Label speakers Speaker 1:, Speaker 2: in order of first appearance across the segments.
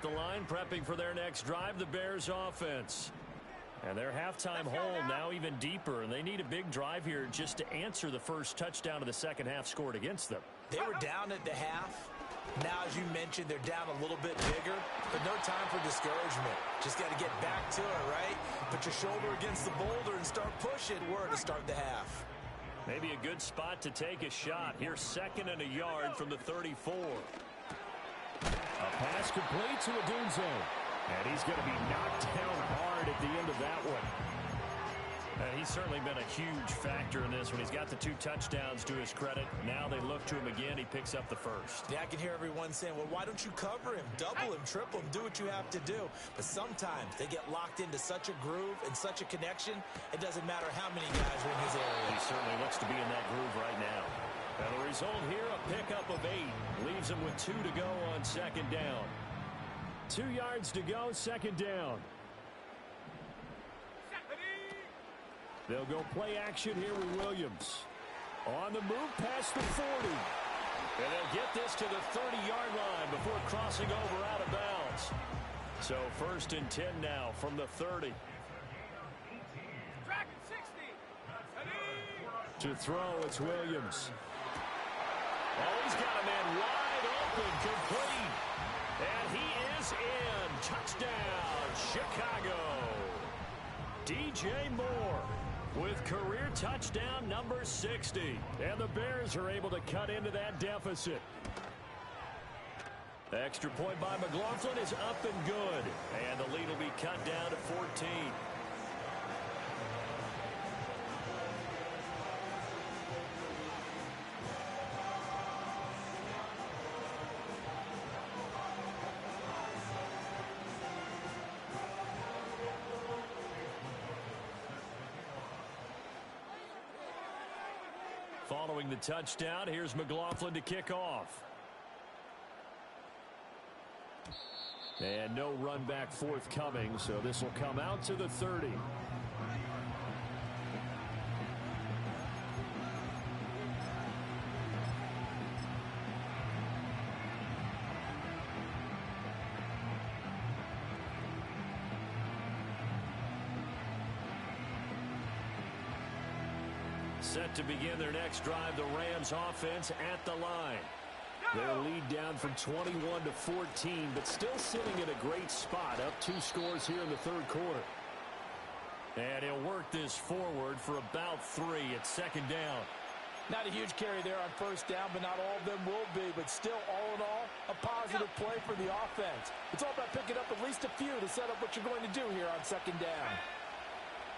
Speaker 1: at the line, prepping for their next drive, the Bears offense. And their halftime hole now even deeper, and they need a big drive here just to answer the first touchdown of the second half scored against them.
Speaker 2: They were down at the half. Now, as you mentioned, they're down a little bit bigger, but no time for discouragement. Just got to get back to it, right? Put your shoulder against the boulder and start pushing. We're to start the half.
Speaker 1: Maybe a good spot to take a shot. Here's 2nd and a yard from the 34. A pass complete to Odunze. And he's going to be knocked down hard at the end of that one. And he's certainly been a huge factor in this when he's got the 2 touchdowns to his credit. Now they look to him again. He picks up the first.
Speaker 2: Yeah, I can hear everyone saying, well, why don't you cover him, double him, triple him, do what you have to do. But sometimes they get locked into such a groove and such a connection, it doesn't matter how many guys are in his area.
Speaker 1: He certainly looks to be in that groove right now. And the result here, a pickup of 8. Leaves him with 2 to go on 2nd down. 2 yards to go, 2nd down. They'll go play action here with Williams. On the move past the 40. And they'll get this to the 30-yard line before crossing over out of bounds. So 1st and 10 now from the 30. To throw, it's Williams. Oh, he's got a man wide open, complete. And he is in. Touchdown, Chicago. DJ Moore with career touchdown number 60. And the Bears are able to cut into that deficit. The extra point by McLaughlin is up and good. And the lead will be cut down to 14. Following the touchdown, here's McLaughlin to kick off. And no run back forthcoming, so this will come out to the 30. Set to begin their next drive, the Rams offense at the line. Their lead down from 21 to 14, but still sitting in a great spot, up 2 scores here in the 3rd quarter. And he'll work this forward for about 3 at 2nd down.
Speaker 2: Not a huge carry there on 1st down, but not all of them will be. But still, all in all, a positive play for the offense. It's all about picking up at least a few to set up what you're going to do here on 2nd down.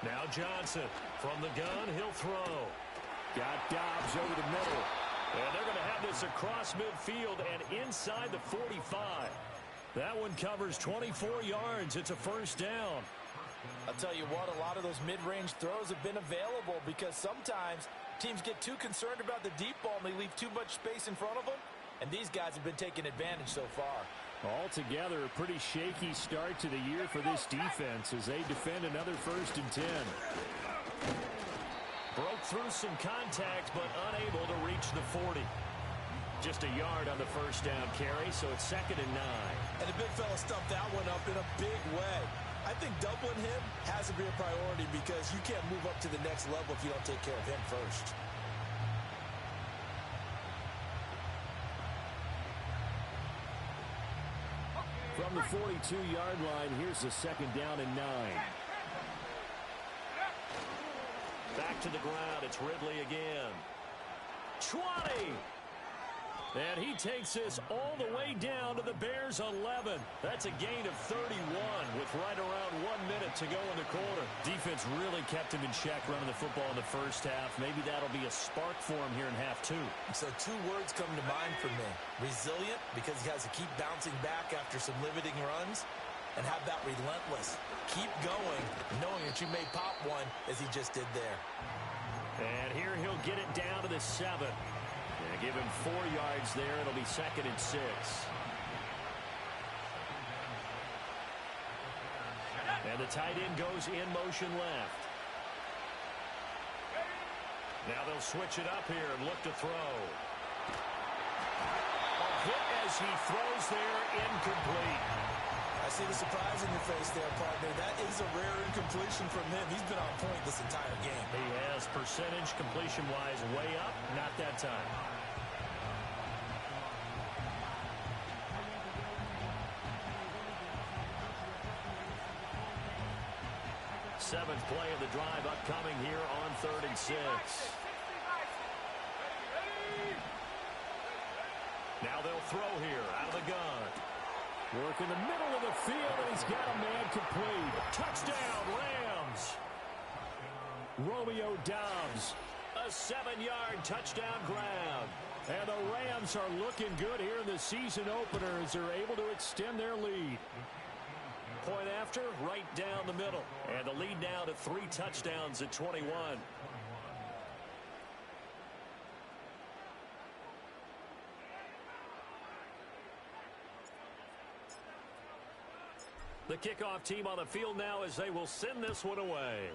Speaker 1: Now Johnson from the gun, he'll throw. Got Dobbs over the middle. And they're going to have this across midfield and inside the 45. That one covers 24 yards. It's a 1st down.
Speaker 2: I'll tell you what, a lot of those mid-range throws have been available because sometimes teams get too concerned about the deep ball and they leave too much space in front of them. And these guys have been taking advantage so far.
Speaker 1: Altogether, a pretty shaky start to the year for this defense as they defend another 1st and 10. Broke through some contact, but unable to reach the 40. Just a yard on the 1st down carry, so it's 2nd and 9.
Speaker 2: And the big fella stuffed that one up in a big way. I think doubling him has to be a priority because you can't move up to the next level if you don't take care of him first.
Speaker 1: From the 42-yard line, here's the 2nd down and 9. Back to the ground, it's Ridley again. 20! And he takes this all the way down to the Bears' 11. That's a gain of 31 with right around 1 minute to go in the quarter. Defense really kept him in check running the football in the 1st half. Maybe that'll be a spark for him here in half 2.
Speaker 2: So 2 words come to mind for me. Resilient, because he has to keep bouncing back after some limiting runs. And how about relentless? Keep going, knowing that you may pop one as he just did there.
Speaker 1: And here he'll get it down to the 7. And give him 4 yards there. It'll be 2nd and 6. And the tight end goes in motion left. Now they'll switch it up here and look to throw. A hit as he throws there, incomplete.
Speaker 2: see the surprise in your face there, partner. That is a rare incompletion from him. He's been on point this entire game.
Speaker 1: He has percentage completion-wise way up, not that time. Seventh play of the drive upcoming here on 3rd and 6. Now they'll throw here out of the gun. Work in the middle of the field, and he's got a man complete. Touchdown, Rams. Romeo Doubs, a 7-yard touchdown grab. And the Rams are looking good here in the season opener as they're able to extend their lead. Point after, right down the middle. And the lead now to 3 touchdowns at 21. The kickoff team on the field now as they will send this one away.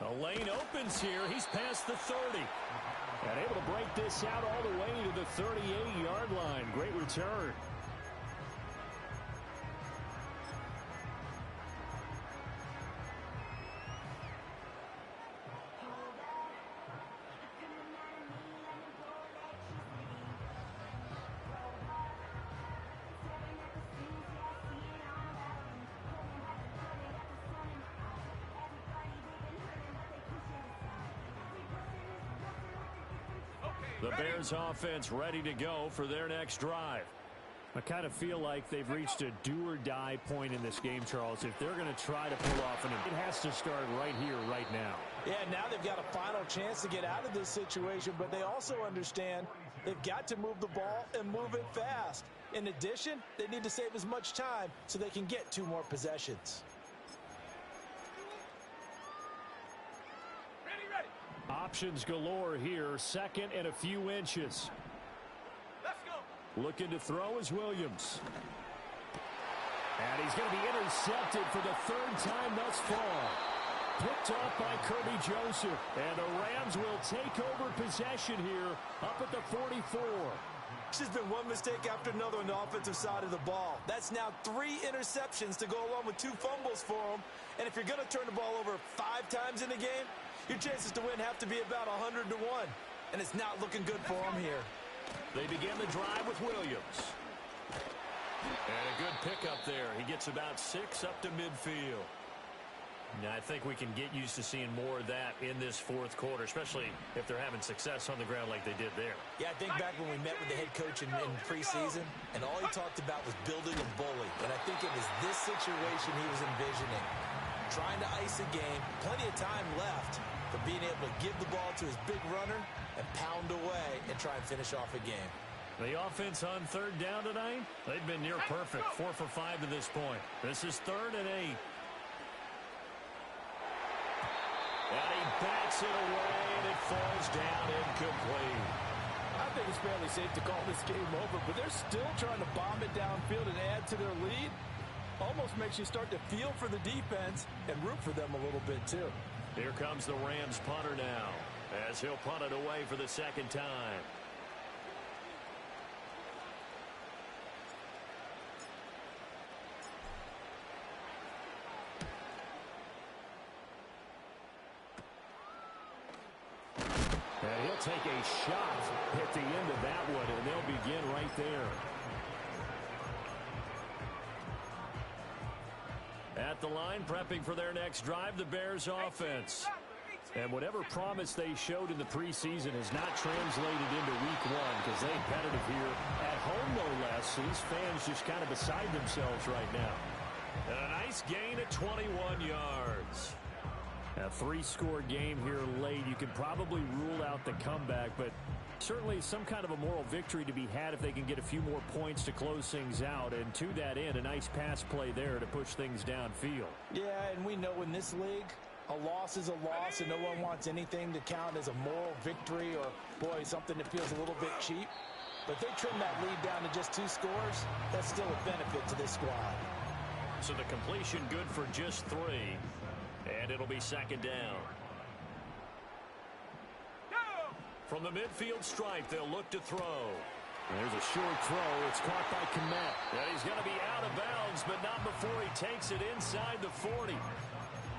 Speaker 1: A lane opens here. He's past the 30. And able to break this out all the way to the 38-yard line. Great return. The Bears offense ready to go for their next drive. I kind of feel like they've reached a do-or-die point in this game, Charles. If they're going to try to pull off, and it has to start right here, right now.
Speaker 2: Yeah, now they've got a final chance to get out of this situation, but they also understand they've got to move the ball and move it fast. In addition, they need to save as much time so they can get 2 more possessions.
Speaker 1: Options galore here. 2nd and a few inches.
Speaker 3: Let's go.
Speaker 1: Looking to throw is Williams. And he's going to be intercepted for the 3rd time thus far. Picked off by Kirby Joseph. And the Rams will take over possession here up at the 44.
Speaker 2: It's just been one mistake after another on the offensive side of the ball. That's now 3 interceptions to go along with 2 fumbles for them. And if you're going to turn the ball over 5 times in the game, your chances to win have to be about 100 to 1. And it's not looking good for them here.
Speaker 1: They begin the drive with Williams. And a good pickup there. He gets about 6 up to midfield. Now, I think we can get used to seeing more of that in this 4th quarter, especially if they're having success on the ground like they did there.
Speaker 2: Yeah, I think back when we met with the head coach in preseason, and all he talked about was building a bully. And I think it was this situation he was envisioning. Trying to ice a game, plenty of time left for being able to give the ball to his big runner and pound away and try and finish off a game.
Speaker 1: The offense on 3rd down tonight, they've been near perfect. 4 for 5 to this point. This is 3rd and 8. And he backs it away, and it falls down incomplete.
Speaker 4: I think it's fairly safe to call this game over, but they're still trying to bomb it downfield and add to their lead. Almost makes you start to feel for the defense and root for them a little bit, too.
Speaker 1: Here comes the Rams punter now, as he'll punt it away for the 2nd time. And he'll take a shot at the end of that one, and they'll begin right there. At the line, prepping for their next drive, the Bears offense. And whatever promise they showed in the preseason has not translated into week 1 because they're competitive here at home, no less. So these fans just kind of beside themselves right now. And a nice gain at 21 yards. A 3-score game here late. You can probably rule out the comeback, but certainly some kind of a moral victory to be had if they can get a few more points to close things out. And to that end, a nice pass play there to push things downfield.
Speaker 2: Yeah, and we know in this league, a loss is a loss, and no one wants anything to count as a moral victory or, boy, something that feels a little bit cheap. But if they trim that lead down to just 2 scores, that's still a benefit to this squad.
Speaker 1: So the completion good for just 3, and it'll be 2nd down. From the midfield stripe, they'll look to throw.
Speaker 4: There's a short throw. It's caught by Komet.
Speaker 1: And he's going to be out of bounds, but not before he takes it inside the 40.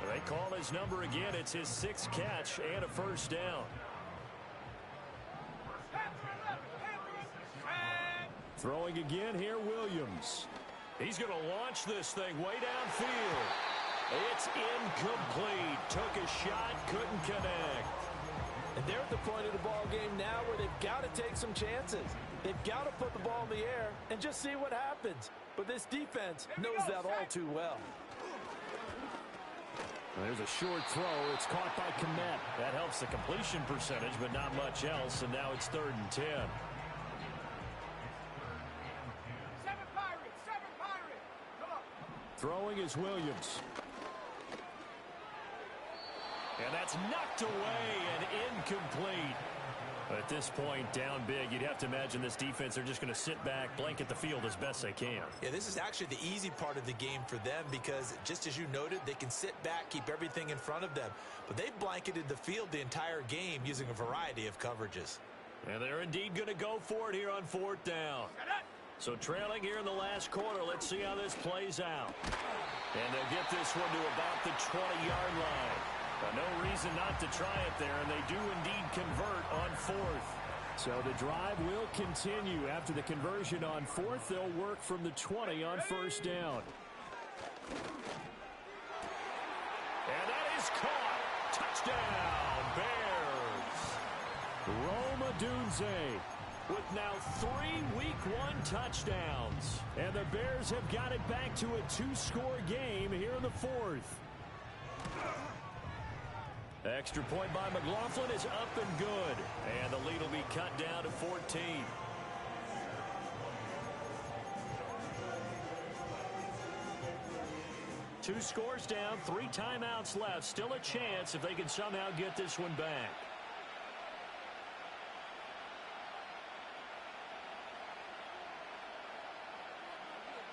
Speaker 1: They call his number again. It's his 6th catch and a first down. Throwing again here, Williams. He's going to launch this thing way downfield. It's incomplete. Took a shot, couldn't connect.
Speaker 4: And they're at the point of the ball game now where they've got to take some chances. They've got to put the ball in the air and just see what happens. But this defense knows that all too well.
Speaker 1: There's a short throw. It's caught by Komet. That helps the completion percentage, but not much else. And now it's 3rd and 10. Throwing is Williams. And that's knocked away and incomplete. At this point, down big, you'd have to imagine this defense, they're just going to sit back, blanket the field as best they can.
Speaker 2: Yeah, this is actually the easy part of the game for them because, just as you noted, they can sit back, keep everything in front of them. But they've blanketed the field the entire game using a variety of coverages.
Speaker 1: And they're indeed going to go for it here on 4th down. So trailing here in the last quarter, let's see how this plays out. And they'll get this one to about the 20-yard line. No reason not to try it there, and they do indeed convert on 4th. So the drive will continue. After the conversion on 4th, they'll work from the 20 on 1st down. And that is caught. Touchdown, Bears. Roma Dunze with now 3 Week 1 touchdowns. And the Bears have got it back to a 2-score game here in the 4th. Extra point by McLaughlin is up and good. And the lead will be cut down to 14. Two scores down, 3 timeouts left. Still a chance if they can somehow get this one back.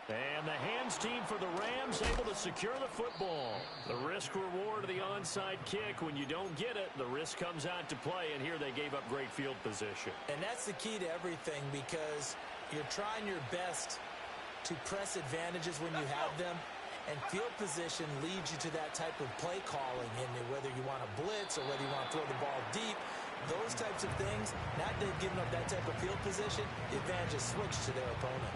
Speaker 1: And the hands team for the Rams able to secure the football. The risk reward of the onside kick. When you don't get it, the risk comes out to play, and here they gave up great field position.
Speaker 2: And that's the key to everything because you're trying your best to press advantages when you have them, and field position leads you to that type of play calling, and whether you want to blitz or whether you want to throw the ball deep, those types of things, now that they've given up that type of field position, the advantage is switched to their opponent.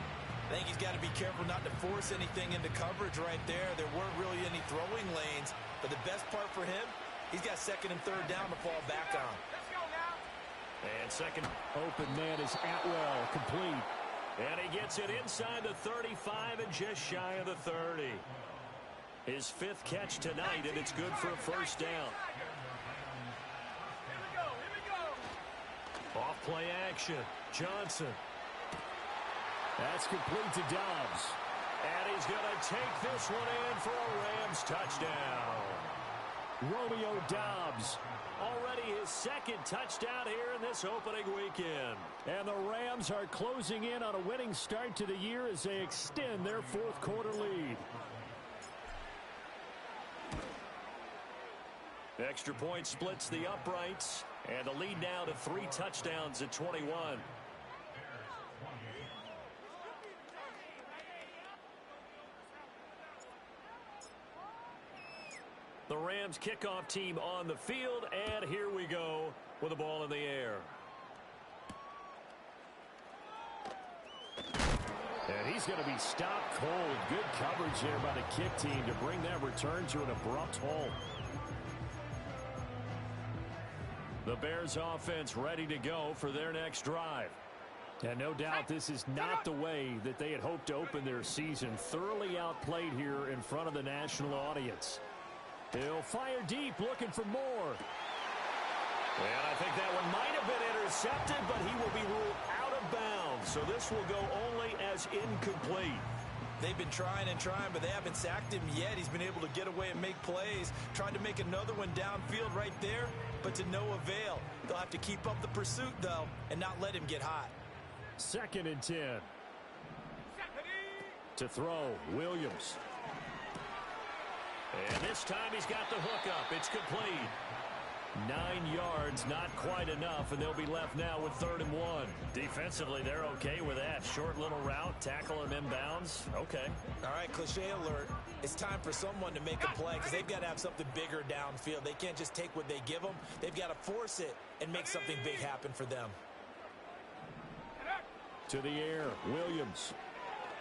Speaker 2: I think he's got to be careful not to force anything into coverage right there. There weren't really any throwing lanes, but the best part for him, he's got 2nd and 3rd down to fall back on.
Speaker 3: Let's go now.
Speaker 1: And second open man is Atwell, complete. And he gets it inside the 35 and just shy of the 30. His 5th catch tonight, and it's good for a first down.
Speaker 3: Here we go.
Speaker 1: Off play action. Johnson. That's complete to Dobbs. And he's going to take this one in for a Rams touchdown. Romeo Dobbs. Already his 2nd touchdown here in this opening weekend. And the Rams are closing in on a winning start to the year as they extend their 4th quarter lead. Extra point splits the uprights. And the lead now to 3 touchdowns at 21. The Rams kickoff team on the field, and here we go with the ball in the air. And he's going to be stopped cold. Good coverage there by the kick team to bring that return to an abrupt halt. The Bears offense ready to go for their next drive. And no doubt this is not the way that they had hoped to open their season. Thoroughly outplayed here in front of the national audience. He'll fire deep, looking for more. And I think that one might have been intercepted, but he will be ruled out of bounds. So this will go only as incomplete.
Speaker 2: They've been trying and trying, but they haven't sacked him yet. He's been able to get away and make plays. Tried to make another one downfield right there, but to no avail. They'll have to keep up the pursuit, though, and not let him get hot.
Speaker 1: 2nd and 10. To throw, Williams. And this time he's got the hookup. It's complete. 9 yards, not quite enough, and they'll be left now with 3rd and 1. Defensively, they're okay with that. Short little route, tackle him inbounds. Okay.
Speaker 2: All right, cliche alert. It's time for someone to make a play because they've got to have something bigger downfield. They can't just take what they give them. They've got to force it and make something big happen for them.
Speaker 1: To the air, Williams.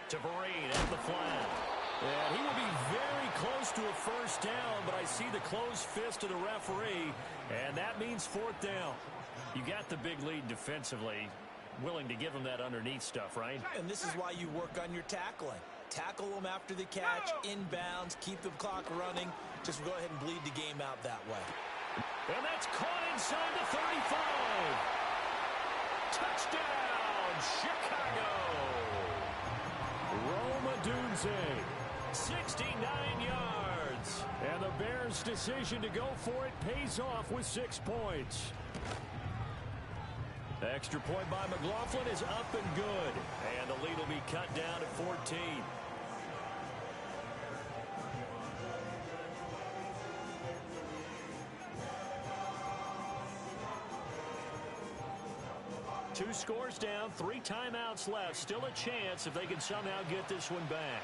Speaker 1: To Vereen at the flat. And he will be very close to a first down, but I see the closed fist of the referee, and that means 4th down. You got the big lead defensively. Willing to give him that underneath stuff, right?
Speaker 2: And this is why you work on your tackling. Tackle them after the catch, inbounds, keep the clock running. Just go ahead and bleed the game out that way.
Speaker 1: And that's caught inside the 35. Touchdown, Chicago. Roma Dunze, 69 yards. And the Bears' decision to go for it pays off with 6 points. The extra point by McLaughlin is up and good. And the lead will be cut down at 14. Two scores down, 3 timeouts left. Still a chance if they can somehow get this one back.